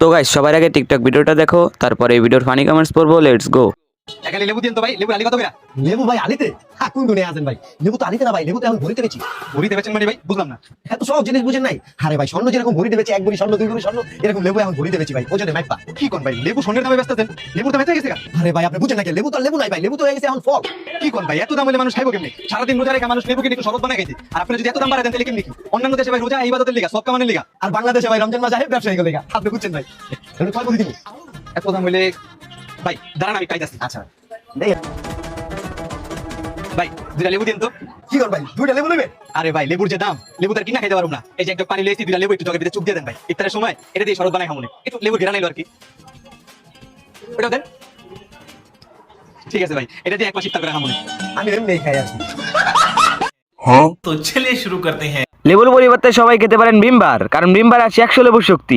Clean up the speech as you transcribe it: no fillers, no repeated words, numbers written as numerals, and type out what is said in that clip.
তো গাইস সবার আগে টিকটক ভিডিওটা দেখো, তারপরে এই ভিডিওর ফানি কমেন্টস পড়বো। Let's go. এখানে লেবু দিন তো ভাই, লেবু আলি কত করে? লেবু ভাই আলিতে? কোন দুনে আছেন ভাই? লেবু তো আলিতে না ভাই, লেবু তো এখন ভরিতে বেচি। ভরিতে বেচেন মানে ভাই বুঝলাম না। এত সব জিনিস বুঝেন নাই? আরে ভাই স্বর্ণ যেরকম ভরিতে বেচে, এক ভরি স্বর্ণ, দুই ভরি স্বর্ণ, এরকম লেবু এখন ভরিতে বেচি ভাই। ওজনে মাইপা। কি কোন ভাই, লেবু সোনের দামে ব্যস্ত আছেন, লেবুর দাম এত গেছে গা? আরে ভাই আপনি বুঝেন না কি? লেবু তো আর লেবু নাই ভাই, লেবু তো হয়ে গেছে এখন ফল। কি কোন ভাই, এত দাম হলে মানুষ খাইবো কেমনে? সারাদিন রোজা রেখে মানুষ লেবু কিনে একটু শরবত বানায় খাইছে, আর আপনি যদি এত দাম বাড়ায় দেন তাহলে কেমনে কি? অন্যান্য দেশে ভাই রোজা ইবাদতের লিগা, সব কামানের লিগা। আর বাংলাদেশে ভাই রমজান মাস আহে ব্যবসায়ী গেলে আপনি বুঝছেন ভাই। এটা কয় করে দিব? এত দাম হইলে ভাই দাঁড়ান আমি খাইতাছি। আচ্ছা দেই। ভাই দুইটা লেবু দিন তো। কি কর ভাই, দুইটা লেবু নেবে? আরে ভাই লেবুর যে দাম, লেবু তার কিনা খাইতে পারবো না। এই যে একটা পানি লইছি, দুইটা লেবু একটু জগের ভিতরে চুপ দিয়ে দেন ভাই। ইফতারের সময় এটা দিয়ে শরবত বানাই খামুনে, একটু লেবুর ঘেরা নাইলো আর কি। ওটাও দেন। ঠিক আছে ভাই, এটা দিয়ে এক মাস ইফতার করে খামুনে। আমি এমনি খাই আছি। तो चलिए शुरू करते हैं। লেবুর পরিবর্তে সবাই খেতে পারেন ভিমবার, কারণ ভিমবার আছে 100 লেবুর শক্তি।